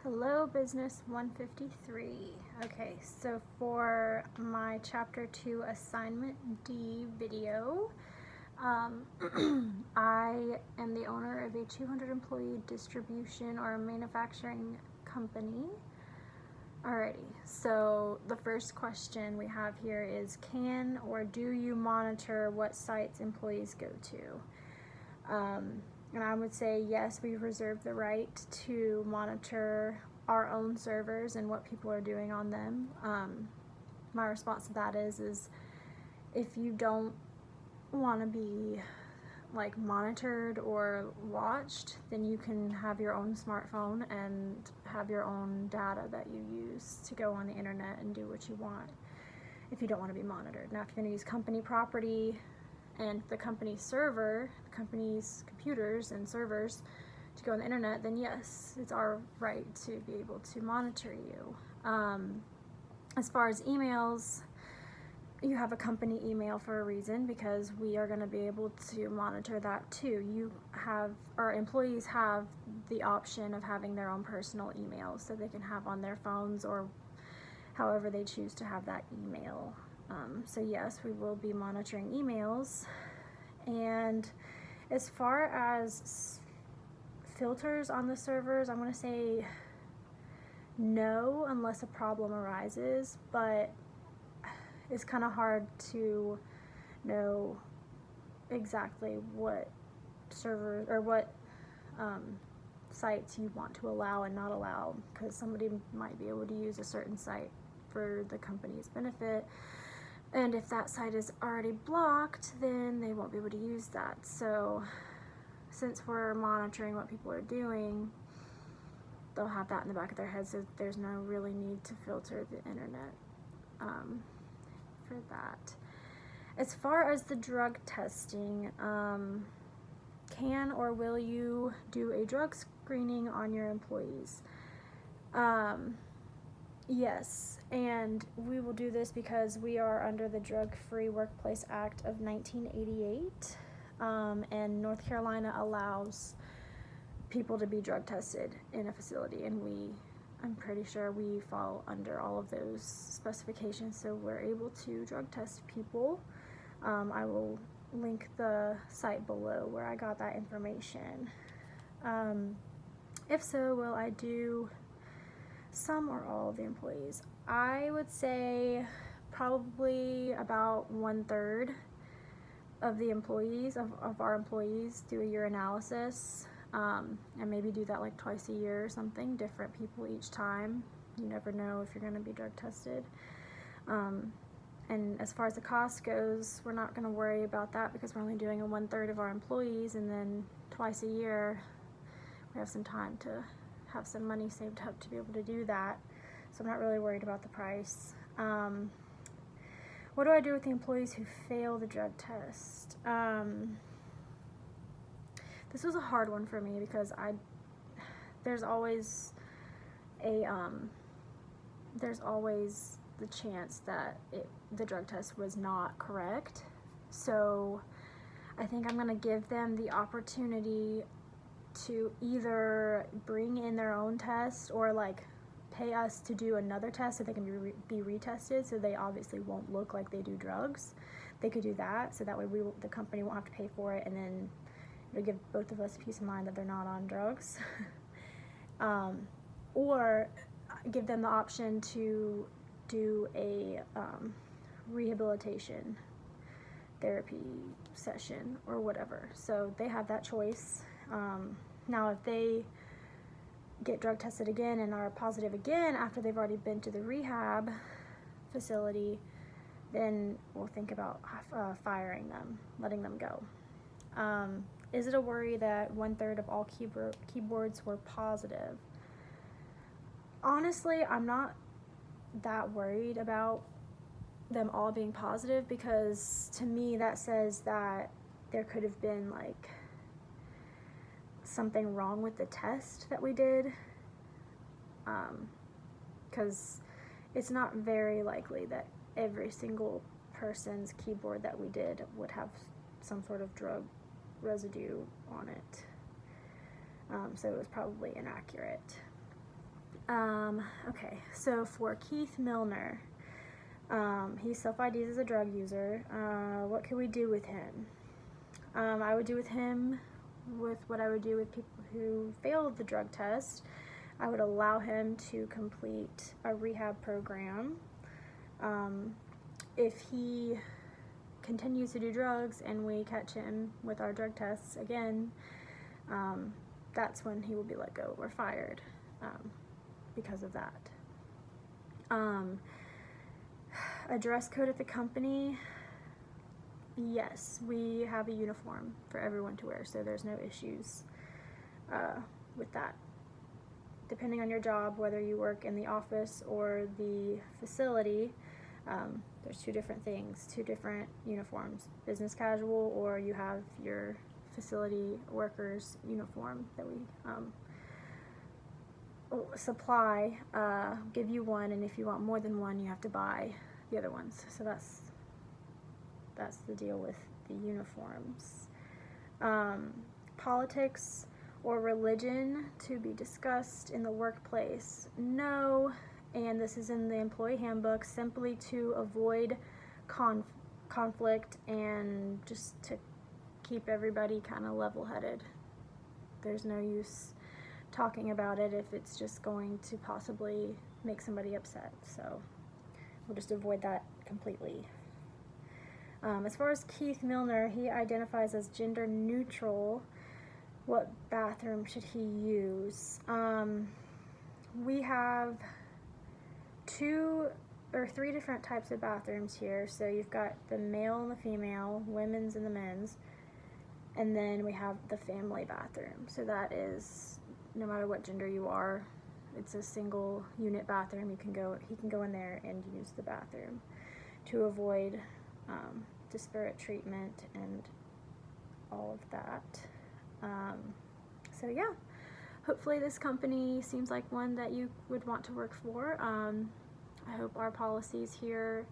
Hello, Business 153. Okay, so for my Chapter 2 Assignment D video, I am the owner of a 200 employee distribution or manufacturing company. Alrighty, so the first question we have here is, can or do you monitor what sites employees go to? And I would say yes, we reserve the right to monitor our own servers and what people are doing on them. My response to that is if you don't want to be like monitored or watched, then you can have your own smartphone and have your own data that you use to go on the internet and do what you want if you don't want to be monitored. Now, if you're going to use company property and the company's server, the company's computers and servers to go on the internet, then yes, it's our right to be able to monitor you. As far as emails, you have a company email for a reason, because we are going to be able to monitor that too. Our employees have the option of having their own personal emails that they can have on their phones or however they choose to have that email. So yes, we will be monitoring emails. And as far as filters on the servers, I'm going to say no unless a problem arises, but it's kind of hard to know exactly what servers or what sites you want to allow and not allow, because somebody might be able to use a certain site for the company's benefit, and if that site is already blocked, then they won't be able to use that. So since we're monitoring what people are doing, they'll have that in the back of their heads, so there's no really need to filter the internet for that. As far as the drug testing, can or will you do a drug screening on your employees? Yes, and we will do this because we are under the Drug-Free Workplace Act of 1988, and North Carolina allows people to be drug tested in a facility, and I'm pretty sure we fall under all of those specifications, so we're able to drug test people. I will link the site below where I got that information. If so, will I do some or all of the employees? I would say probably about 1/3 of the employees, of our employees, do a urinalysis, and maybe do that like twice a year or something, different people each time. You never know if you're going to be drug tested. And as far as the cost goes, we're not going to worry about that because we're only doing a 1/3 of our employees, and then twice a year we have some time to have some money saved up to be able to do that. So I'm not really worried about the price. What do I do with the employees who fail the drug test? This was a hard one for me because there's always the chance that the drug test was not correct. So I think I'm gonna give them the opportunity to either bring in their own test or like pay us to do another test so they can be retested, so they obviously won't look like they do drugs. They could do that, so that way the company won't have to pay for it, and then it'll give both of us peace of mind that they're not on drugs. Or give them the option to do a rehabilitation therapy session or whatever. So they have that choice. Now if they get drug tested again and are positive again after they've already been to the rehab facility, then we'll think about firing them, letting them go. Is it a worry that 1/3 of all keyboards were positive? Honestly, I'm not that worried about them all being positive, because to me that says that there could have been like something wrong with the test that we did, because it's not very likely that every single person's keyboard that we did would have some sort of drug residue on it. So it was probably inaccurate. Okay, so for Keith Milner, he self-IDs as a drug user. What can we do with him? I would do with him with what I would do with people who failed the drug test. I would allow him to complete a rehab program. If he continues to do drugs and we catch him with our drug tests again, that's when he will be let go or fired because of that. A dress code at the company, yes, we have a uniform for everyone to wear, so there's no issues with that. Depending on your job, whether you work in the office or the facility, there's two different things, two different uniforms, business casual, or you have your facility workers uniform that we supply, give you one, and if you want more than one, you have to buy the other ones. So that's the deal with the uniforms. Politics or religion to be discussed in the workplace? No, and this is in the employee handbook, simply to avoid conflict and just to keep everybody kind of level-headed. There's no use talking about it if it's just going to possibly make somebody upset, so we'll just avoid that completely. As far as Keith Milner, he identifies as gender neutral. What bathroom should he use? We have 2 or 3 different types of bathrooms here. So you've got the male and the female, women's and the men's, and then we have the family bathroom. So that is, no matter what gender you are, it's a single unit bathroom. He can go in there and use the bathroom to avoid disparate treatment and all of that. So yeah, hopefully this company seems like one that you would want to work for. I hope our policies here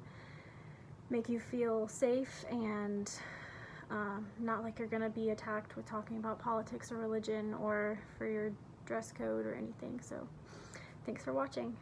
make you feel safe and not like you're going to be attacked with talking about politics or religion or for your dress code or anything. So thanks for watching.